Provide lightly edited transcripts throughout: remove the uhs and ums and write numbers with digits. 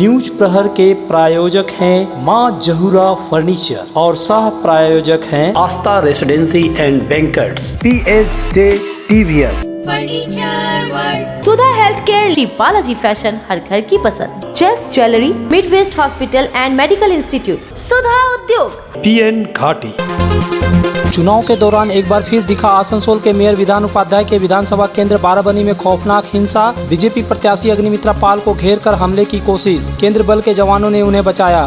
News प्रहर के प्रायोजक हैं मां जहूरा फर्नीचर और सह प्रायोजक हैं Aastha residency and banquets, PSG TVS Sudha health care, ली बालाजी फैशन, हर घर की पसंद, Chase jewellery, mid west hospital and medical institute, Sudha Udyog, PN घाटी। चुनाव के दौरान एक बार फिर दिखा आसनसोल के मेयर विधान उपाध्याय के विधानसभा केंद्र बाराबनी में खौफनाक हिंसा। बीजेपी प्रत्याशी अग्निमित्रा पाल को घेर कर हमले की कोशिश, केंद्र बल के जवानों ने उन्हें बचाया।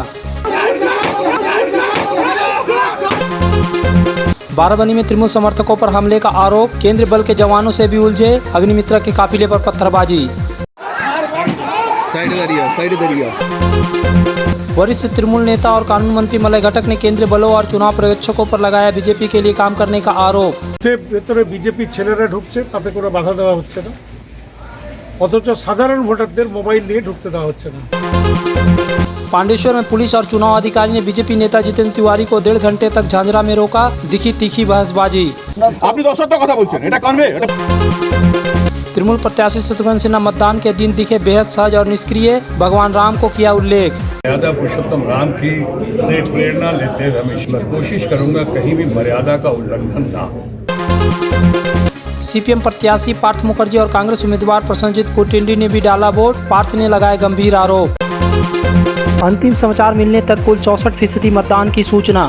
बाराबनी में तृणमूल समर्थकों पर हमले का आरोप, केंद्रीय बल के जवानों से भी उलझे अग्निमित्रा के काफिले पर पत्थरबाजी। वरिष्ठ तृणमूल नेता और कानून मंत्री मलय घटक ने केंद्रीय बलों और चुनाव पर्यवेक्षकों पर लगाया बीजेपी के लिए काम करने का आरोप। ভেতরে বিজেপি ছেলেরা ঢুকছে, তাতে কোনো বাধা দেওয়া হচ্ছে না, অথচ সাধারণ ভোটারদের মোবাইল নিয়ে ঢুকতে দেওয়া হচ্ছে না। पांडेश्वर में पुलिस और चुनाव अधिकारी ने बीजेपी नेता जितेंद्र तिवारी को 1.5 घंटे तक झांझरा में रोका, दिखी तीखी बहसबाजी। तृणमूल प्रत्याशी शत्रुघ्न सिन्हा मतदान के दिन दिखे बेहद सहज और निष्क्रिय, भगवान राम को किया उल्लेख। मर्यादा पुरुषोत्तम राम की से प्रेरणा लेते हुए हमेशा कोशिश करूंगा कहीं भी मर्यादा का उल्लंघन ना हो। CPM प्रत्याशी पार्थ मुखर्जी और कांग्रेस उम्मीदवार प्रसन्नजीत पुटिंडी ने भी डाला वोट, पार्थ ने लगाए गंभीर आरोप। अंतिम समाचार मिलने तक कुल 64% मतदान की सूचना।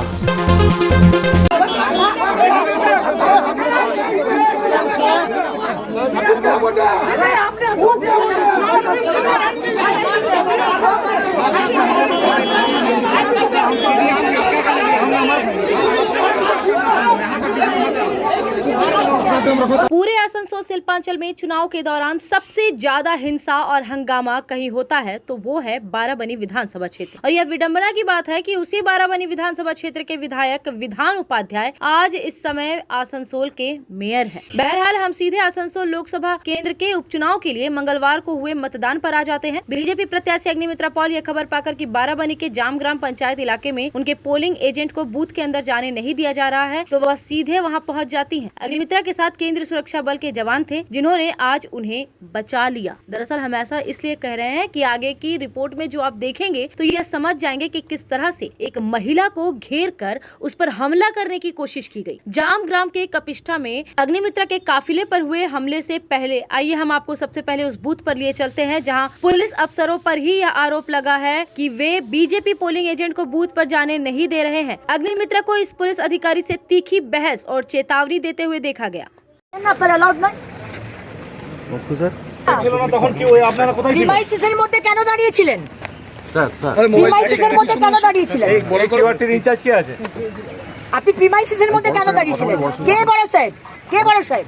पूरे आसनसोल शिल्पांचल में चुनाव के दौरान सबसे ज्यादा हिंसा और हंगामा कहीं होता है तो वो है बाराबनी विधानसभा क्षेत्र। और यह विडंबना की बात है कि उसी बाराबनी विधानसभा क्षेत्र के विधायक विधान उपाध्याय आज इस समय आसनसोल के मेयर हैं। बहरहाल हम सीधे आसनसोल लोकसभा केंद्र के उपचुनाव के लिए मंगलवार को हुए मतदान पर आ जाते हैं। बीजेपी प्रत्याशी अग्निमित्रा पाल यह खबर पाकर कि बाराबनी के जाम ग्राम पंचायत इलाके में उनके पोलिंग एजेंट को बूथ के अंदर जाने नहीं दिया जा रहा है तो वह सीधे वहां पहुंच जाती हैं। अग्निमित्रा के साथ केंद्रीय सुरक्षा बल के जवान थे जिन्होंने आज उन्हें बचा लिया। दरअसल हम ऐसा इसलिए कह रहे हैं कि आगे की रिपोर्ट में जो आप देखेंगे तो यह समझ जाएंगे कि किस तरह से एक महिला को घेर कर उस पर हमला करने की कोशिश की गई। जाम ग्राम के कपिष्ठा में अग्निमित्रा के काफिले पर हुए हमले से पहले आइए हम आपको सबसे पहले उस बूथ पर लिए चलते हैं जहां पुलिस अफसरों पर ही यह आरोप लगा है कि वे बीजेपी पोलिंग एजेंट को बूथ पर जाने नहीं दे रहे हैं। अग्निमित्रा को इस पुलिस अधिकारी से तीखी बहस और चेतावनी देते हुए देखा गया। মধ্যে কেন দাঁড়িয়েছিলেন স্যার? প্রিমাইসিসের মধ্যে কেন দাঁড়িয়েছিলেন? ইনচার্জ কে আছে? আপনি প্রিমাইসিসের মধ্যে কেন দাঁড়িয়েছিলেন? কে বড় সাহেব? কে বড় সাহেব?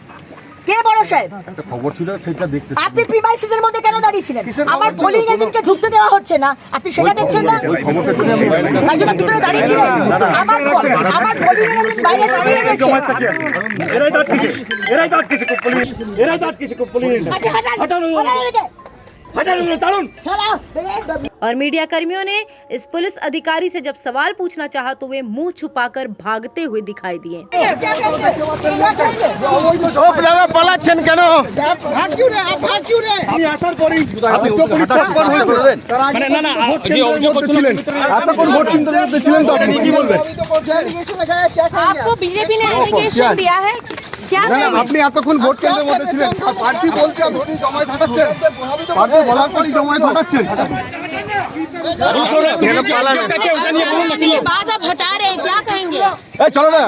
কে বড় সাহেব? একটা খবর ছিল সেটা দেখতে। আপনি প্রিমাইসিসের মধ্যে কেন দাঁড়িয়েছিলেন? আমার পোলিং এজেন্টকে ঢুকতে দেওয়া হচ্ছে না, আপনি সেটা দেখছেন না? ওই খবরটা জন্য আমি তাই জন্য ভিতরে দাঁড়িয়েছিলেন। আমার পোলিং এজেন্ট বাইরে দাঁড়িয়ে গেছে। এরাই দাঁত কিসে পুলিশ, এরাই দাঁত কিসে পুলিশ। হটানো और मीडिया कर्मियों ने इस पुलिस अधिकारी से जब सवाल पूछना चाहा तो वे मुंह छुपाकर भागते हुए दिखाई दिए। आपको बीजेपी ने एलिगेशन दिया है क्या? আপনি এতক্ষণ ভোট কেন্দ্রের মধ্যে ছিলেন, পার্টি বলতে আপনি জমায়েত হটাচ্ছেন, পার্টি বলার পরই জমায়েত হটাচ্ছেন। के बाद आप हटा रहे हैं, क्या कहेंगे? চলো না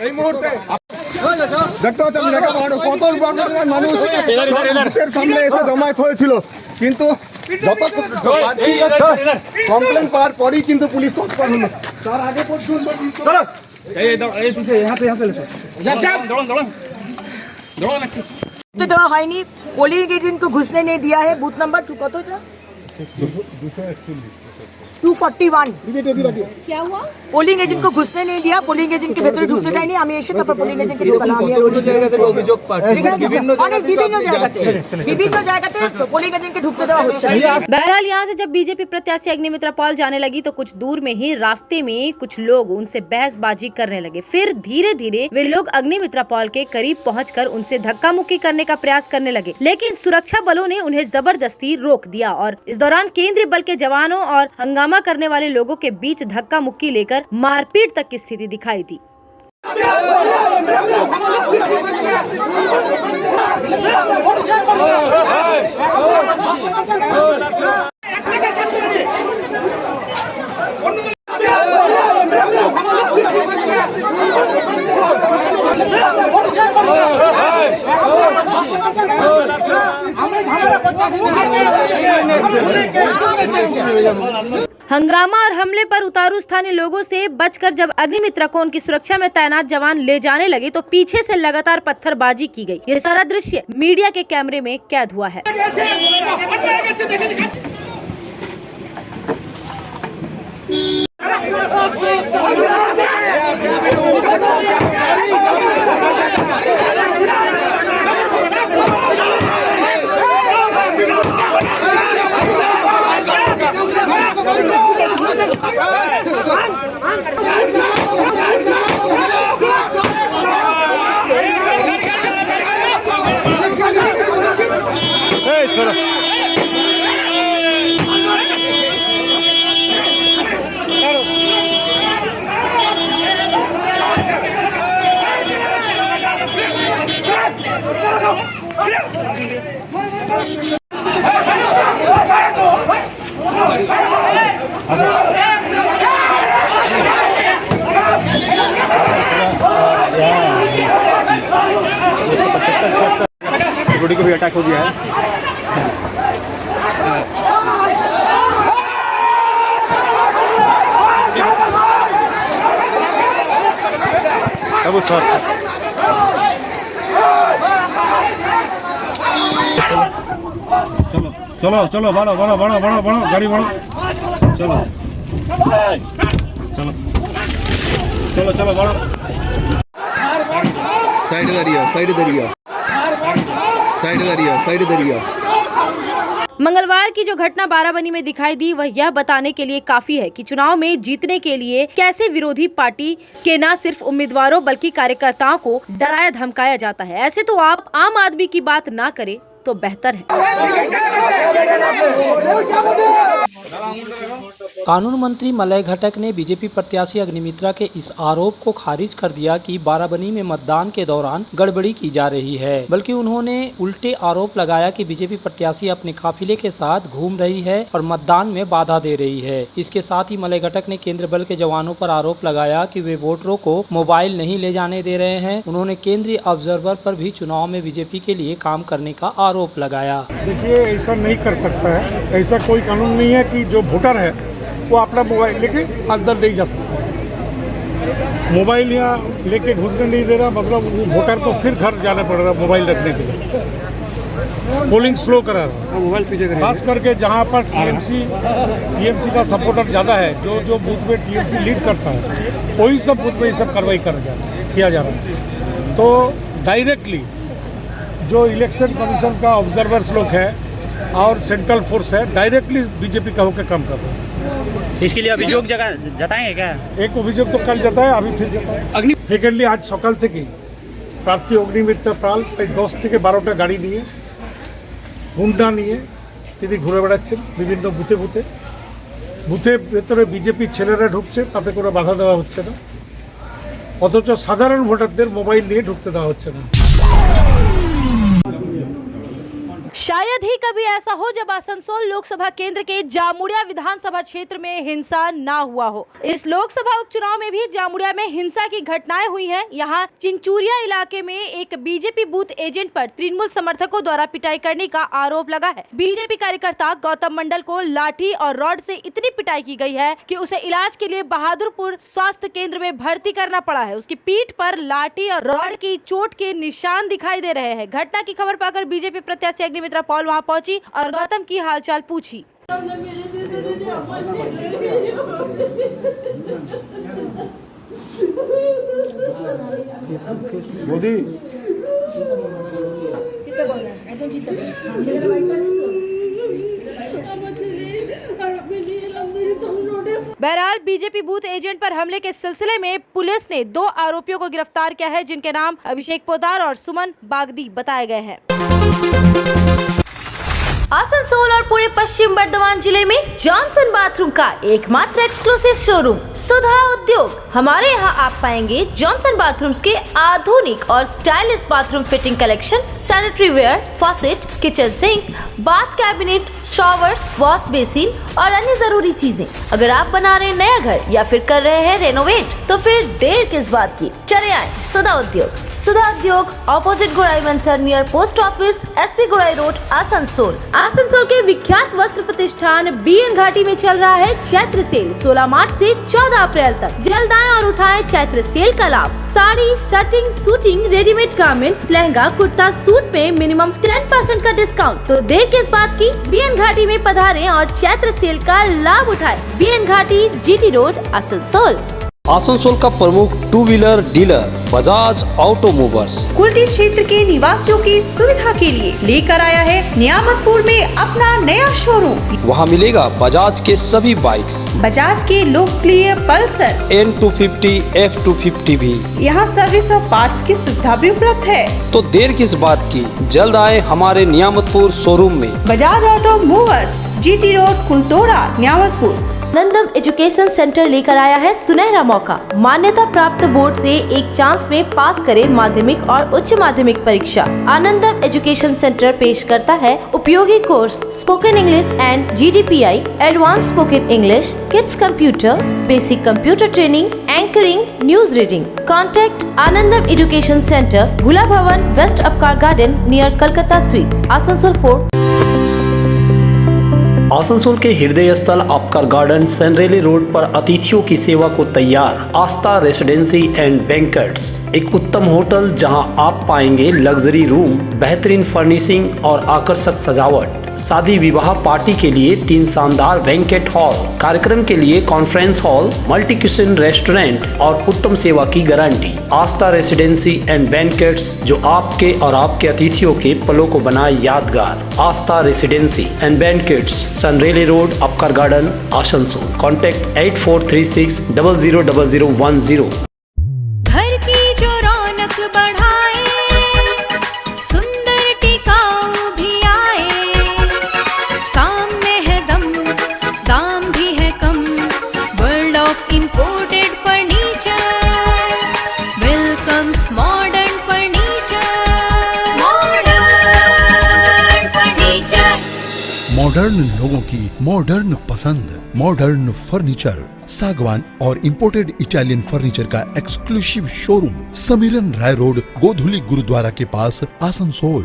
এই মুহূর্তে দেখতে পাচ্ছেন কত মানুষ সামনে এসে জমায়েত হয়েছিল, কিন্তু কমপ্লেন পাওয়ার পরেই কিন্তু পুলিশ তৎপর হলো। তার আগে পর্যন্ত দেওয়া হয়নি। পোলিং এজেন্ট को घुसने नहीं दिया है। बूथ नंबर 2 কতটা? 241 241 क्या हुआ? পোলিং এজেন্ট को ঘুষতে नहीं दिया, পোলিং এজেন্ট के ভেতরে ঢুকতে দেয়নি, আমি এসে তারপর পোলিং এজেন্ট কে ঢোকালাম। আমি বিভিন্ন জায়গাতে পোলিং एजेंट के ঢুকতে দেওয়া হচ্ছে না। बहरहाल यहाँ से जब बीजेपी प्रत्याशी अग्निमित्रा पॉल जाने लगी तो कुछ दूर में ही रास्ते में कुछ लोग उनसे बहसबाजी करने लगे। फिर धीरे धीरे वे लोग अग्निमित्रा पॉल के करीब पहुंचकर उनसे धक्का मुक्की करने का प्रयास करने लगे, लेकिन सुरक्षा बलों ने उन्हें जबरदस्ती रोक दिया और इस दौरान केंद्रीय बल के जवानों और हंगामा करने वाले लोगों के बीच धक्का मुक्की लेकर मारपीट तक की स्थिति दिखाई दी। हंगामा और हमले पर उतारू स्थानीय लोगों से बचकर जब अग्निमित्रा को उनकी सुरक्षा में तैनात जवान ले जाने लगे तो पीछे से लगातार पत्थरबाजी की गई। ये सारा दृश्य मीडिया के कैमरे में कैद हुआ है। सिक्योरिटी को भी अटैक हो गया है। चलो चलो बढ़ो बढ़ो बढ़ो बढ़ो बढ़ो गाड़ी बढ़ो, चलो चलो चलो चलो बढ़ो। साइड दरिया साइड दरिया साइड दरिया साइड दरिया। मंगलवार की जो घटना बाराबनी में दिखाई दी वह यह बताने के लिए काफी है कि चुनाव में जीतने के लिए कैसे विरोधी पार्टी के न सिर्फ उम्मीदवारों बल्कि कार्यकर्ताओं को डराया धमकाया जाता है। ऐसे तो आप आम आदमी की बात ना करें तो बेहतर है। कानून मंत्री मलय घटक ने बीजेपी प्रत्याशी अग्निमित्रा के इस आरोप को खारिज कर दिया कि बाराबनी में मतदान के दौरान गड़बड़ी की जा रही है, बल्कि उन्होंने उल्टे आरोप लगाया कि बीजेपी प्रत्याशी अपने काफिले के साथ घूम रही है और मतदान में बाधा दे रही है। इसके साथ ही मलय घटक ने केंद्रीय बल के जवानों पर आरोप लगाया कि वे वोटरों को मोबाइल नहीं ले जाने दे रहे हैं। उन्होंने केंद्रीय ऑब्जर्वर पर भी चुनाव में बीजेपी के लिए काम करने का आरोप लगाया। देखिए ऐसा नहीं कर सकता है, ऐसा कोई कानून नहीं है कि जो वोटर है वो अपना मोबाइल लेके अंदर नहीं जा सकता। मोबाइल यहाँ लेके घुसने नहीं दे रहा, मतलब वोटर को फिर घर जाना पड़ रहा मोबाइल रखने के लिए। पोलिंग स्लो करा रहा, मोबाइल पीछे खास करके जहाँ पर टीएमसी का सपोर्टर ज़्यादा है, जो बूथ में टीएमसी लीड करता है वही सब बूथ में ये सब कार्रवाई किया जा रहा है। तो डायरेक्टली जो इलेक्शन कमीशन का ऑब्जर्वर्स लोग है और सेंट्रल फोर्स है डायरेक्टली बीजेपी का होकर काम कर रहे हैं। इसके लिए अभियोग जताएंगे क्या? एक अभियोग तो कल जताया, अभी फिर जताया। सेकेंडली आज सकाल থেকে প্রার্থী অগ্নিমিত্রা পাল প্রায় 10 থেকে 12টা গাড়ি নিয়ে গুন্ডা নিয়ে তিনি ঘুরে বেড়াচ্ছেন বিভিন্ন বুথে বুথে। বুথের ভেতরে বিজেপির ছেলেরা ঢুকছে, তাতে কোনো বাধা দেওয়া হচ্ছে না, অথচ সাধারণ ভোটারদের মোবাইল নিয়ে ঢুকতে দেওয়া হচ্ছে না। शायद ही कभी ऐसा हो जब आसनसोल लोकसभा केंद्र के जामुड़िया विधानसभा क्षेत्र में हिंसा ना हुआ हो। इस लोकसभा उपचुनाव में भी जामुड़िया में हिंसा की घटनाएं हुई हैं। यहाँ चिंचुरिया इलाके में एक बीजेपी बूथ एजेंट पर तृणमूल समर्थकों द्वारा पिटाई करने का आरोप लगा है। बीजेपी कार्यकर्ता गौतम मंडल को लाठी और रॉड से इतनी पिटाई की गई है कि उसे इलाज के लिए बहादुरपुर स्वास्थ्य केंद्र में भर्ती करना पड़ा है। उसकी पीठ पर लाठी और रॉड की चोट के निशान दिखाई दे रहे हैं। घटना की खबर पाकर बीजेपी प्रत्याशी अग्निमित्रा पॉल वहां पहुंची और गौतम की हालचाल पूछी। মোদি बहरहाल बीजेपी बूथ एजेंट पर हमले के सिलसिले में पुलिस ने 2 आरोपियों को गिरफ्तार किया है, जिनके नाम अभिषेक पोदार और सुमन बागदी बताए गए हैं। आसनसोल और पूरे पश्चिम बर्धमान जिले में जॉनसन बाथरूम का एकमात्र एक्सक्लूसिव शोरूम सुधा उद्योग। हमारे यहाँ आप पाएंगे जॉनसन बाथरूम्स के आधुनिक और stylish bathroom fitting collection, sanitary ware, faucet, kitchen sink, bath cabinet, showers, wash basin और अन्य जरूरी चीजें। अगर आप बना रहे हैं नया घर या फिर कर रहे हैं रेनोवेट, तो फिर देर किस बात की, चले आए सुधा उद्योग। सुधा उद्योग ऑपोजिट गोराई मंसर नियर पोस्ट ऑफिस, एसपी गोराई रोड, आसनसोल। आसनसोल के विख्यात वस्त्र प्रतिष्ठान बीएन घाटी में चल रहा है चैत्र सेल 16 मार्च से 14 अप्रैल तक। जल्द आएं और उठाएं चैत्र सेल का लाभ। Sari, shirting, suiting, readymade garments, lehenga, kurta, suit पे मिनिमम 10% का डिस्काउंट। तो देर किस बात की, बीएन घाटी में पधारें और चैत्र सेल का लाभ उठाएं। बीएन घाटी, जीटी रोड, आसनसोल। आसनसोल का प्रमुख 2 wheeler dealer Bajaj automobiles Kulti क्षेत्र के निवासियों की सुविधा के लिए लेकर आया है नियामतपुर में अपना नया शोरूम। वहाँ मिलेगा बजाज के सभी बाइक्स, बजाज के लोकप्रिय पल्सर, N250, F250 भी। यहाँ सर्विस और पार्ट्स की सुविधा भी उपलब्ध है। तो देर किस बात की, जल्द आए हमारे नियामतपुर शोरूम में। Bajaj automobiles, GT road, Kultora, Niamatpur. Anandam education centre लेकर आया है सुनहरा मौका। मान्यता प्राप्त बोर्ड से एक चांस में पास करें माध्यमिक और उच्च माध्यमिक परीक्षा। आनंदम एजुकेशन सेंटर पेश करता है उपयोगी course spoken English and GDPI, advance spoken English, kids computer, basic computer training, anchoring, news reading. Contact Anandam education centre, Bhula Bhavan, west Upkar garden near Calcutta sweets, Asansol 4। Asansol के हृदय स्थल अपकार गार्डन सनरेली रोड पर अतिथियों की सेवा को तैयार आस्था रेसिडेंसी एंड बैंक्वेट्स, एक उत्तम होटल जहां आप पाएंगे लग्जरी रूम, बेहतरीन फर्निशिंग और आकर्षक सजावट। शादी विवाह पार्टी के लिए 3 शानदार बैंकेट हॉल, कार्यक्रम के लिए conference hall, multi kitchen restaurant और उत्तम सेवा की guarantee. Aastha residency and banquets, जो आपके और आपके अतिथियों के पलों को बनाए यादगार। Aastha residency and banquets, Sen Raleigh road, Upkar garden, Asansol. Contact 8436 000010। घर की जो रौनक बढ़ाए, सुंदर टिकाऊ भी आए, काम में है दम, दाम भी है कम, world of imported furniture, welcomes modern furniture, modern furniture. Modern लोगों की मॉडर्न पसंद, मॉडर्न फर्नीचर, सागवान और इंपोर्टेड इटालियन फर्नीचर का exclusive showroom, Samiran Rai road, Godhuli Gurudwara के पास, आसनसोल।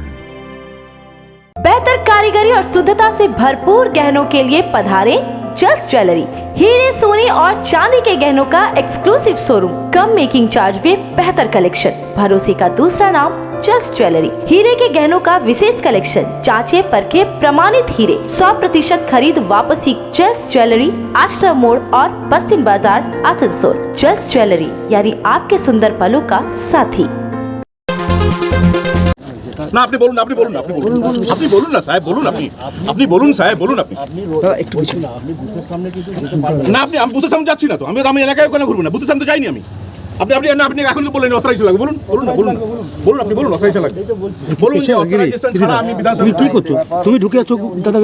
बेहतर कारीगरी और शुद्धता से भरपूर गहनों के लिए पधारें जल्स ज्वेलरी। हीरे, सोने और चांदी के गहनों का एक्सक्लूसिव शोरूम, कम मेकिंग चार्ज में बेहतर कलेक्शन, भरोसे का दूसरा नाम जल्स ज्वेलरी। हीरे के गहनों का विशेष कलेक्शन, जांचे परखे प्रमाणित हीरे, 100% खरीद वापसी। जल्स ज्वेलरी, आश्रम मोड़ और बस्तिन बाजार, आसनसोल। जल्स ज्वेलरी यानी आपके सुंदर पलों का साथी। না আপনি বলুন, আপনি বলুন, আপনি বলুন, আপনি বলুন না সাহেব, বলুন আপনি, আপনি বলুন সাহেব, বলুন আপনি একটু পিছনে। আপনি বুথের সামনে কিছু না, আমি বুথের সামনে যাচ্ছি না তো, আমি এলাকায় ওখানে ঘুরবো না, বুথের সামনে যাইনি আমি। আপনি আপনি না, আপনি এখন তো বললেন অথরাইজ লাগবে, বলুন বলুন না, বলুন বলুন, আপনি বলুন অথরাইজ লাগবে, বলুন যে অথরাইজেশন ছাড়া আমি বিধানসভা। তুমি কি করছো? তুমি ঢুকে আছো দাদা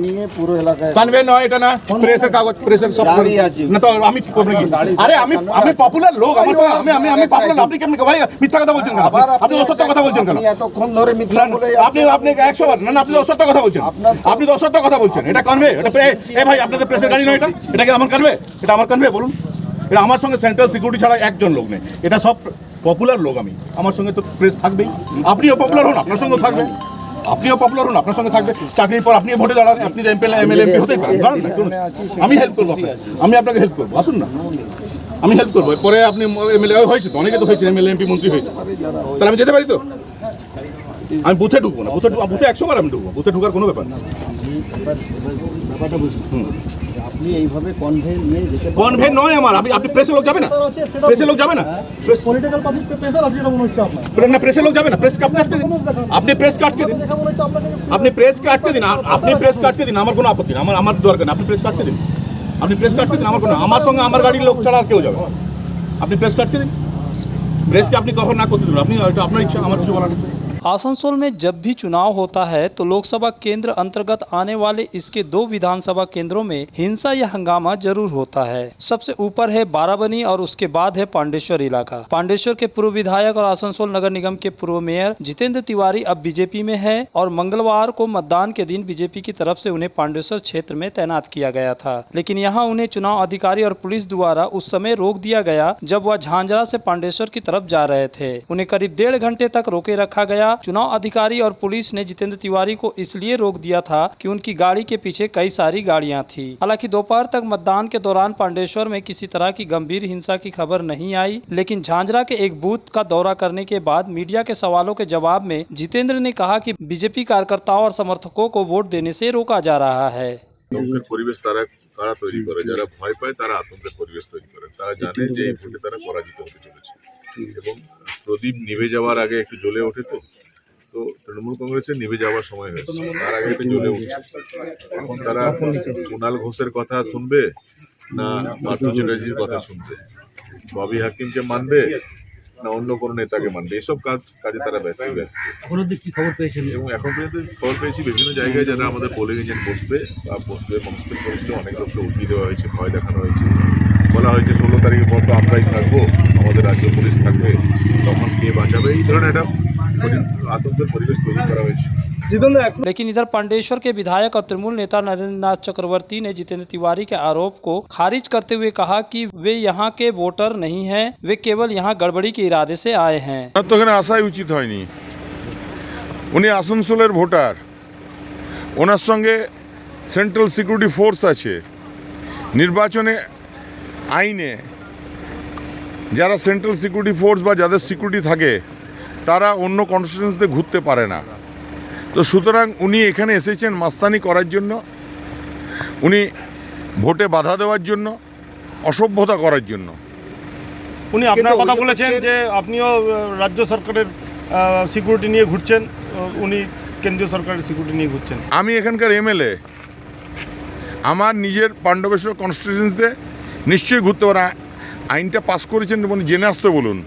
নিয়ে পুরো এলাকায় কানভে নয়, এটা না প্রেসের কাগজ, প্রেসের সব না তো আমি ঠিক করব নাকি? আরে আমি পপুলার লোক, আমার সঙ্গে আমি পপুলার, আপনি কেমন ভাই মিথ্যা কথা বলছেন কেন? আপনি অসত্য কথা বলছেন কেন? এতক্ষণ ধরে মিথ্যা বলে আপনি 100 বার না, আপনি অসত্য কথা বলছেন, আপনি তো অসত্য কথা বলছেন। এটা কানভে, এটা এ ভাই আপনাদের প্রেসের গাড়ি নয়, এটা কি আমার কানভে? এটা আমার কানভে, বলুন। এটা আমার সঙ্গে সেন্ট্রাল সিকিউরিটি ছাড়া একজন লোক নেই, এটা সব পপুলার লোক। আমি আমার সঙ্গে তো প্রেস থাকবেই, আপনিও পপুলার হন, আপনার সঙ্গেও থাকবে, আপনিও পপুলার হন, আপনার সঙ্গে থাকবে। চাকরির পর আপনি ভোটে দাঁড়ান, আপনি এমএলএ এমপি হতেই পারেন, দাঁড়ান না, আমি হেল্প করবো, আমি আপনাকে হেল্প করবো, আসুন না, আমি হেল্প করবো। পরে আপনি এমএলএ হয়েছে তো, অনেকে তো হয়েছে, এমএলএ এমপি মন্ত্রী হয়েছে, তাহলে আমি যেতে পারি তো? আমি বুথে ঢুকবো না, বুথে 100 বার আমি ঢুকবো, বুথে ঢুকার কোনো ব্যাপার না। ব্যাপারটা বুঝুন আপনি এইভাবে কনভে নিয়ে যেতে কনভে নয় আমার, আপনি প্রেসের লোক যাবে না, প্রেসের লোক যাবে না, পলিটিক্যাল পার্টির প্রেসার আছে এটা মনে হচ্ছে আপনার না প্রেসের লোক যাবে না, প্রেস আপনি আটকে দিন, আপনি প্রেসকে আটকে দিন, দেখা মনে হচ্ছে আপনাকে আপনি প্রেসকে আটকে দিন, আপনি প্রেসকে আটকে দিন, আমার কোনো আপত্তি নেই, আমার দরকার নেই, আপনি প্রেসকে আটকে দিন, আপনি প্রেসকে আটকে দিন, আমার কোনো, আমার সঙ্গে আমার গাড়ির লোক ছাড়া আর কেউ যাবে, আপনি প্রেসকে আটকে দিন, প্রেসকে আপনি কভার না করতে দিন, আপনি আপনার ইচ্ছা, আমার কিছু বলার নেই। आसनसोल में जब भी चुनाव होता है तो लोकसभा केंद्र अंतर्गत आने वाले इसके 2 विधानसभा केंद्रों में हिंसा या हंगामा जरूर होता है। सबसे ऊपर है बाराबनी और उसके बाद है पांडेश्वर इलाका। पांडेश्वर के पूर्व विधायक और आसनसोल नगर निगम के पूर्व मेयर जितेंद्र तिवारी अब बीजेपी में है और मंगलवार को मतदान के दिन बीजेपी की तरफ से उन्हें पांडेश्वर क्षेत्र में तैनात किया गया था, लेकिन यहाँ उन्हें चुनाव अधिकारी और पुलिस द्वारा उस समय रोक दिया गया जब वह झांझरा से पांडेश्वर की तरफ जा रहे थे। उन्हें करीब 1.5 घंटे तक रोके रखा गया। चुनाव अधिकारी और पुलिस ने जितेंद्र तिवारी को इसलिए रोक दिया था कि उनकी गाड़ी के पीछे कई सारी गाड़ियां थी। हालांकि दोपहर तक मतदान के दौरान पांडेश्वर में किसी तरह की गंभीर हिंसा की खबर नहीं आई, लेकिन झांझरा के एक बूथ का दौरा करने के बाद मीडिया के सवालों के जवाब में जितेंद्र ने कहा कि बीजेपी कार्यकर्ताओं और समर्थकों को वोट देने से रोका जा रहा है। পরিবেশ তারা তৈরি করে, যারা ভয় পায় তারা আতঙ্কের পরিবেশ তৈরি করে, তারা জানে যে এই ভোটে তারা পরাজিত হতে চলেছে এবং প্রদীপ নিভে যাওয়ার আগে একটু জ্বলে ওঠে, তো তৃণমূল কংগ্রেসের নিভে যাওয়ার সময় হয়েছে, তার আগে একটু জ্বলে উঠছে। এখন তারা কুণাল ঘোষের কথা শুনবে না পার্থ চ্যাটার্জির কথা শুনবে, ববি হাকিমকে মানবে না অন্য কোনো নেতাকে মানবে, এসব কাজে তারা ব্যস্ত। এখন অবধি কি খবর পেয়েছেন? এবং এখন পর্যন্ত খবর পেয়েছি বিভিন্ন জায়গায় যারা আমাদের পোলিং এজেন্ট বসবে বা বসবে মনস্থির করেছিল, অনেক লোককে উঠিয়ে দেওয়া হয়েছে, ভয় দেখানো হয়েছে, বলা হয়েছে 16 তারিখের পর তো আমরাই থাকবো, আমাদের রাজ্য পুলিশ থাকবে, তখন কে বাঁচাবে, এই ধরনের একটা आतंक परिवेश तैयार करा हुआ है। लेकिन इधर पांडेश्वर के विधायक और तृणमूल नेता नरेंद्र नाथ चक्रवर्ती ने जितेंद्र तिवारी के आरोप को खारिज करते हुए कहा कि वे यहाँ के वोटर नहीं हैं, वे केवल यहाँ गड़बड़ी के इरादे से आए हैं। तो এখানে আসাই উচিত হয়নি, উনি আসানসোলের ভোটার, ওনার সঙ্গে সেন্ট্রাল সিকিউরিটি ফোর্স আছে, নির্বাচনে আইনে যারা সেন্ট্রাল সিকিউরিটি ফোর্স বা যাদের সিকিউরিটি থাকে তারা অন্য কনস্টিটিউয়েন্সিতে ঘুরতে পারে না। তো সুতরাং উনি এখানে এসেছেন মাস্তানি করার জন্য, উনি ভোটে বাধা দেওয়ার জন্য, অসভ্যতা করার জন্য। উনি আপনার কথা বলেছেন যে আপনিও রাজ্য সরকারের সিকিউরিটি নিয়ে ঘুরছেন, উনি কেন্দ্রীয় সরকারের সিকিউরিটি নিয়ে ঘুরছেন। আমি এখানকার এমএলএ, আমার নিজের পাণ্ডবেশ্বর কনস্টিটিউয়েন্সিতে নিশ্চয়ই ঘুরতে পারে, আইনটা পাস করেছেন এবং জেনে আসতে বলুন।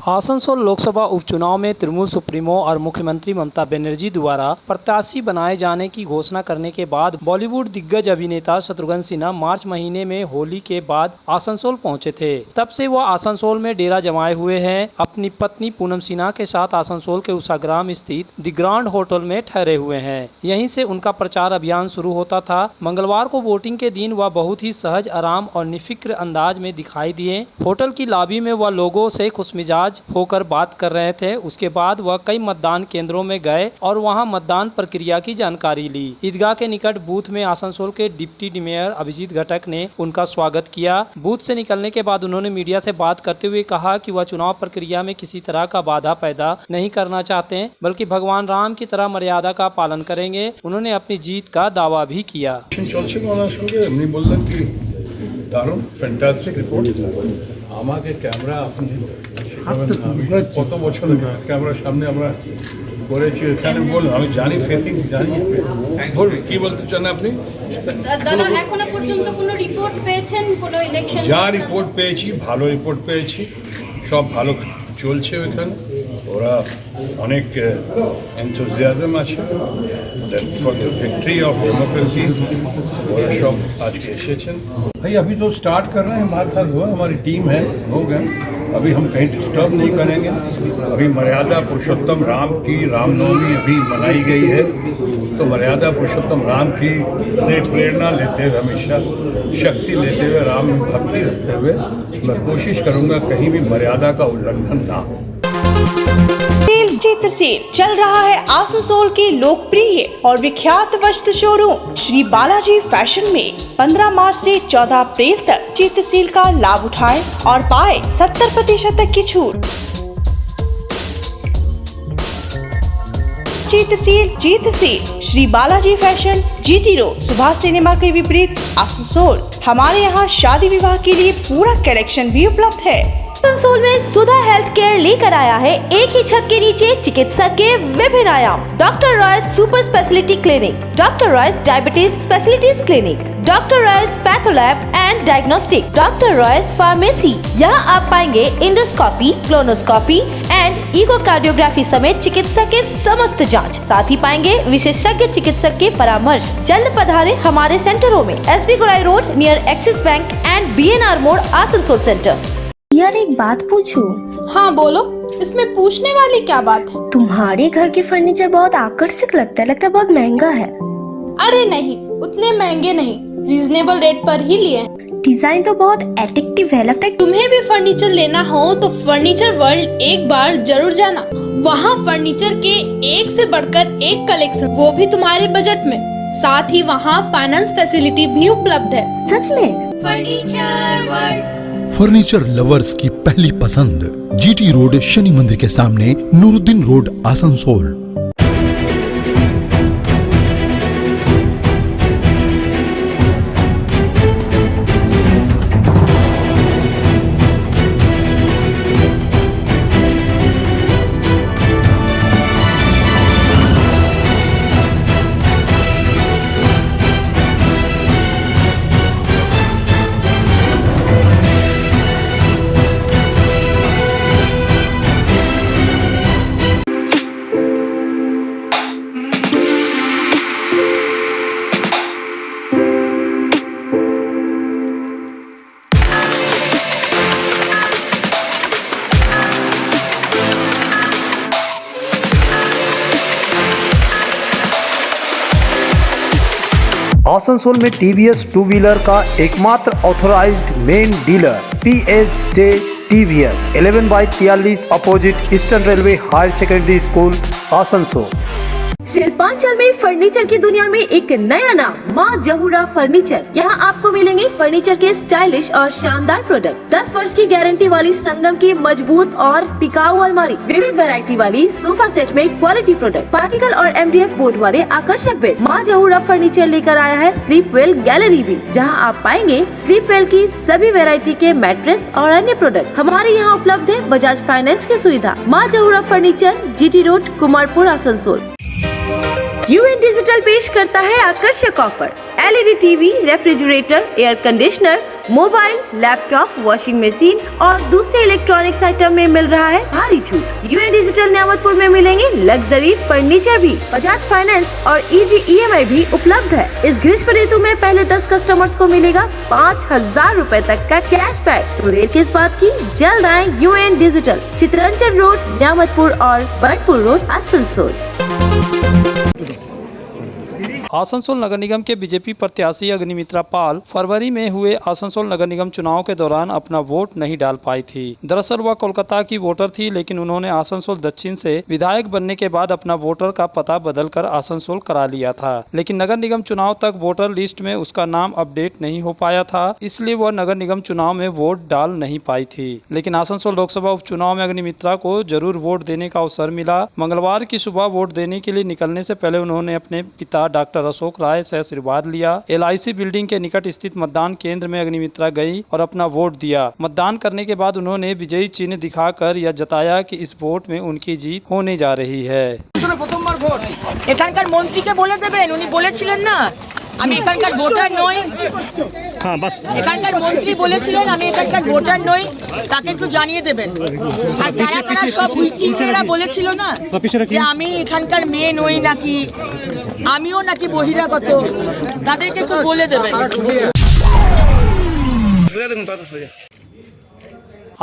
आसनसोल लोकसभा उपचुनाव में तृणमूल सुप्रीमो और मुख्यमंत्री ममता बनर्जी द्वारा प्रत्याशी बनाए जाने की घोषणा करने के बाद बॉलीवुड दिग्गज अभिनेता शत्रुघ्न सिन्हा मार्च महीने में होली के बाद आसनसोल पहुंचे थे। तब से वह आसनसोल में डेरा जमाए हुए हैं। अपनी पत्नी पूनम सिन्हा के साथ आसनसोल के उषाग्राम स्थित द ग्रांड होटल में ठहरे हुए हैं। यहीं से उनका प्रचार अभियान शुरू होता था। मंगलवार को वोटिंग के दिन वह बहुत ही सहज, आराम और निफिक्र अंदाज में दिखाई दिए। होटल की लॉबी में वह लोगों से खुशमिजाज होकर बात कर रहे थे। उसके बाद वह कई मतदान केंद्रों में गए और वहां मतदान प्रक्रिया की जानकारी ली। ईदगाह के निकट बूथ में आसनसोल के डिप्टी मेयर अभिजीत घटक ने उनका स्वागत किया। बूथ से निकलने के बाद उन्होंने मीडिया से बात करते हुए कहा कि वह चुनाव प्रक्रिया में किसी तरह का बाधा पैदा नहीं करना चाहते, बल्कि भगवान राम की तरह मर्यादा का पालन करेंगे। उन्होंने अपनी जीत का दावा भी किया। আমাকে ক্যামেরা আপনি কত বছর ক্যামেরার সামনে আমরা করেছি, এখানে বলুন, আমি জানি ফেসিং জানি, বলুন কি বলতে চান আপনি? দাদা এখনো পর্যন্ত কোনো রিপোর্ট পেয়েছেন কোনো ইলেকশন? যা রিপোর্ট পেয়েছি, ভালো রিপোর্ট পেয়েছি, সব ভালো চলছে ওখানে, ওরা অনেক এনথুজিয়াজম আছে for the victory of democracy, ওরা সব আজকে এসেছেন। भाई अभी तो स्टार्ट कर रहे हैं, हमारे साथ हुआ, हमारी टीम है, लोग हैं, अभी हम कहीं डिस्टर्ब नहीं करेंगे। अभी मर्यादा पुरुषोत्तम राम की रामनवमी अभी मनाई गई है, तो मर्यादा पुरुषोत्तम राम की से प्रेरणा लेते हुए, हमेशा शक्ति लेते हुए, राम में भक्ति रखते हुए मैं कोशिश करूँगा कहीं भी मर्यादा का उल्लंघन ना हो। चित्र सेल चल रहा है आसनसोल के लोकप्रिय और विख्यात वस्त्र शोरूम श्री बालाजी फैशन में 15 मार्च से 14 अप्रैल तक चित्र सेल का लाभ उठाएं और पाए 70% तक की छूट। जीत से Shri Balaji fashion, GT road, Subhash cinema के विपरीत, आसनसोल। हमारे यहाँ शादी विवाह के लिए पूरा कलेक्शन भी उपलब्ध है। आसनसोल में सुधा हेल्थ केयर लेकर आया है एक ही छत के नीचे चिकित्सक के विभिन्न आयाम। Doctor Royce super speciality clinic, doctor Royce diabetes specialities clinic, doctor Royce patholab and diagnostic, doctor Royce pharmacy. यहाँ आप पाएंगे इंडोस्कोपी, क्लोनोस्कोपी एंड इकोकार्डियोग्राफी समेत चिकित्सा के समस्त जांच। साथ ही पाएंगे विशेषज्ञ चिकित्सक के परामर्श। जल्द पधारे हमारे सेंटरों में, SB Gorai road near axis bank and BNR मोड़, आसनसोल सेंटर। यार एक बात पूछूं? हाँ बोलो, इसमें पूछने वाली क्या बात है? तुम्हारे घर के फर्नीचर बहुत आकर्षक लगता है बहुत महंगा है। अरे नहीं, उतने महंगे नहीं, रीजनेबल रेट पर ही लिए। डिजाइन तो बहुत एट्रैक्टिव है, लगता है। तुम्हें भी फर्नीचर लेना हो तो फर्नीचर वर्ल्ड एक बार जरूर जाना। वहाँ फर्नीचर के एक से बढ़कर एक कलेक्शन, वो भी तुम्हारे बजट में। साथ ही वहाँ फाइनेंस फैसिलिटी भी उपलब्ध है। सच में? फर्नीचर वर्ल्ड, फर्नीचर लवर्स की पहली पसंद, GT रोड, शनि मंदिर के सामने, नूरुद्दीन रोड, आसनसोल। आसनसोल में TVS टू व्हीलर का एकमात्र authorised main dealer PSJ TVS 11/43 opposite Eastern Railway higher secondary school, Asansol. Shilpanchal में फर्नीचर की दुनिया में एक नया नाम, माँ जहूरा फर्नीचर। यहाँ आपको मिलेंगे फर्नीचर के स्टाइलिश और शानदार प्रोडक्ट। 10 वर्ष की गारंटी वाली संगम की मजबूत और टिकाऊ अलमारी, विविध वैरायटी वाली सोफा सेट में क्वालिटी प्रोडक्ट, पार्टिकल और MDF बोर्ड वाले आकर्षक बेड। माँ जहूरा फर्नीचर लेकर आया है स्लीप वेल गैलरी भी, जहाँ आप पाएंगे स्लीप वेल की सभी वैरायटी के मैट्रेस और अन्य प्रोडक्ट। हमारे यहाँ उपलब्ध है बजाज फाइनेंस की सुविधा। Maa Jahura furniture, GT road, Kumarpur, Asansol. UN digital पेश करता है आकर्षक offer. LED TV, refrigerator, air conditioner, mobile, laptop, washing machine और दूसरे इलेक्ट्रॉनिक्स आइटम में मिल रहा है भारी छूट। UN डिजिटल न्यामतपुर में मिलेंगे लग्जरी फर्नीचर भी। बजाज फाइनेंस और EG EMI भी उपलब्ध है। इस ग्रीष्म ऋतु में पहले 10 कस्टमर्स को मिलेगा 5000 रूपए तक का कैशबैक। तो देर किस बात की, जल्द आए UN डिजिटल, चित्रंचन रोड, न्यामतपुर और बर्डपुर रोड, आसनसोल। आसनसोल नगर निगम के बीजेपी प्रत्याशी अग्निमित्रा पाल फरवरी में हुए आसनसोल नगर निगम चुनाव के दौरान अपना वोट नहीं डाल पाई थी। दरअसल वह कोलकाता की वोटर थी, लेकिन उन्होंने आसनसोल दक्षिण से विधायक बनने के बाद अपना वोटर का पता बदलकर आसनसोल करा लिया था। लेकिन नगर निगम चुनाव तक वोटर लिस्ट में उसका नाम अपडेट नहीं हो पाया था, इसलिए वह नगर निगम चुनाव में वोट डाल नहीं पाई थी। लेकिन आसनसोल लोकसभा उपचुनाव में अग्निमित्रा को जरूर वोट देने का अवसर मिला। मंगलवार की सुबह वोट देने के लिए निकलने से पहले उन्होंने अपने पिता डॉक्टर अशोक राय से आशीर्वाद लिया। LIC बिल्डिंग के निकट स्थित मतदान केंद्र में अग्निमित्रा गई और अपना वोट दिया। मतदान करने के बाद उन्होंने विजयी चिन्ह दिखाकर यह जताया कि इस वोट में उनकी जीत होने जा रही है। প্রথমবার ভোট এখানকার মন্ত্রীকে বলে দেবেন, উনি বলেছিলেন না আমি এখানকার ভোটার নই। হ্যাঁ বাস, এখানকার মন্ত্রী বলেছিলেন আমি এখানকার ভোটার নই, তাকে একটু জানিয়ে দেবেন। আর কারা কারা সব উইচিরা বলেছিল না যে আমি এখানকার মেয়ে নই নাকি, আমিও নাকি বহিরাগত, তাদেরকে একটু বলে দেবেন।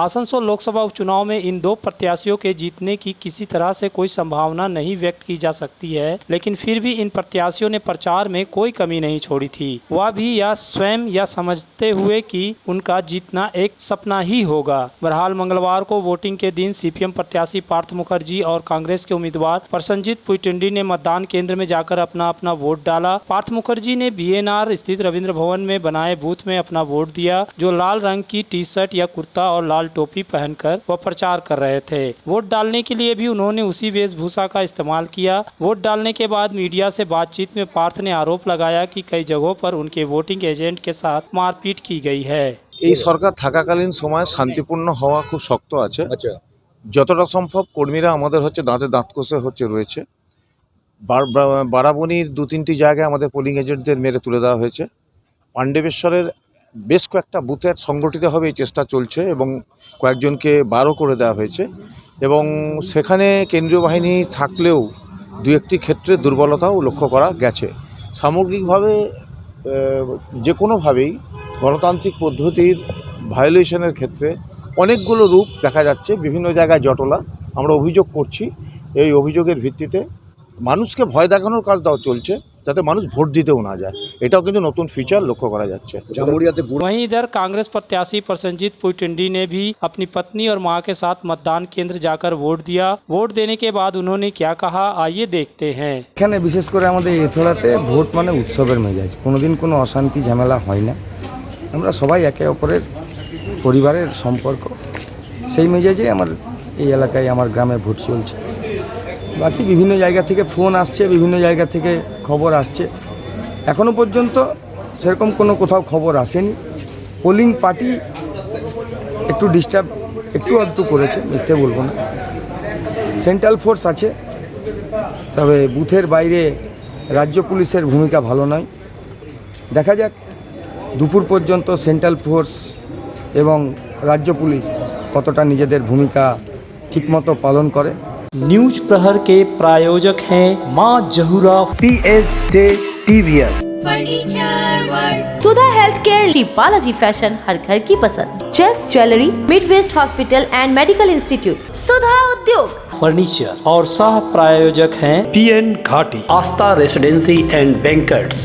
आसनसोल लोकसभा उपचुनाव में इन दो प्रत्याशियों के जीतने की किसी तरह से कोई संभावना नहीं व्यक्त की जा सकती है, लेकिन फिर भी इन प्रत्याशियों ने प्रचार में कोई कमी नहीं छोड़ी थी। वह भी यह स्वयं यह समझते हुए कि उनका जीतना एक सपना ही होगा। बहरहाल मंगलवार को वोटिंग के दिन CPM प्रत्याशी पार्थ मुखर्जी और कांग्रेस के उम्मीदवार प्रसन्नजीत पुईटिंडी ने मतदान केंद्र में जाकर अपना अपना वोट डाला। पार्थ मुखर्जी ने BNR स्थित रविंद्र भवन में बनाए बूथ में अपना वोट दिया, जो लाल रंग की टी-शर्ट या कुर्ता और लाल लाल टोपी पहनकर वह प्रचार कर रहे थे। वोट डालने के लिए भी उन्होंने उसी वेशभूषा का इस्तेमाल किया। वोट डालने के बाद मीडिया से बातचीत में पार्थ ने आरोप लगाया कि कई जगहों पर उनके वोटिंग एजेंट के साथ मारपीट की गई है। এই সরকার থাকাকালীন সময় শান্তিপূর্ণ হওয়া খুব শক্ত আছে। যতটা সম্ভব কর্মীরা আমাদের দাঁতে দাঁত কষে রয়েছে। বারাবণীর 2-3টি জায়গায় আমাদের পোলিং এজেন্টদের মেরে তুলে দেওয়া হয়েছে। পাণ্ডবেশ্বরের বেশ কয়েকটা বুথে সংগঠিতভাবে এই চেষ্টা চলছে এবং কয়েকজনকে বারও করে দেওয়া হয়েছে এবং সেখানে কেন্দ্রীয় বাহিনী থাকলেও 2-1টি ক্ষেত্রে দুর্বলতাও লক্ষ্য করা গেছে। সামগ্রিকভাবে যে কোনোভাবেই গণতান্ত্রিক পদ্ধতির ভায়োলেশনের ক্ষেত্রে অনেকগুলো রূপ দেখা যাচ্ছে, বিভিন্ন জায়গায় জটলা। আমরা অভিযোগ করছি, এই অভিযোগের ভিত্তিতে মানুষকে ভয় দেখানোর কাজটাও চলছে যাতে মানুষ ভোট দিতেও না যায়। এটাও কিন্তু নতুন ফিচার লক্ষ্য করা যাচ্ছে। वहीं इधर कांग्रेस प्रत्याशी प्रसन्नजीत पुईटंडी ने भी अपनी पत्नी और मां के साथ मतदान केंद्र जाकर वोट दिया। वोट देने के बाद उन्होंने क्या कहा, आइए देखते हैं। এখানে বিশেষ করে আমাদের এথোড়াতে ভোট মানে উৎসবের মেজাজ, কোনোদিন কোনো অশান্তি ঝামেলা হয় না। আমরা সবাই একে অপরের পরিবারের সম্পর্ক, সেই মেজাজে আমার এই এলাকায় আমার গ্রামে ভোট চলছে। বাকি বিভিন্ন জায়গা থেকে ফোন আসছে, বিভিন্ন জায়গা থেকে খবর আসছে। এখনও পর্যন্ত সেরকম কোনো কোথাও খবর আসেনি। পোলিং পার্টি একটু ডিস্টার্ব একটু আধটু করেছে, মিথ্যে বলবো না। সেন্ট্রাল ফোর্স আছে, তবে বুথের বাইরে রাজ্য পুলিশের ভূমিকা ভালো নয়। দেখা যাক দুপুর পর্যন্ত সেন্ট্রাল ফোর্স এবং রাজ্য পুলিশ কতটা নিজেদের ভূমিকা ঠিকমতো পালন করে। न्यूज प्रहर के प्रायोजक हैं Maa Jahura PSG TVS, Sudha health care, Shri Balaji fashion, हर घर की पसंद, Chase jewellery, midwest hospital and medical institute, Sudha Udyog furniture और सह प्रायोजक हैं PN घाटी, आस्था रेसिडेंसी एंड बैंक्वेट्स।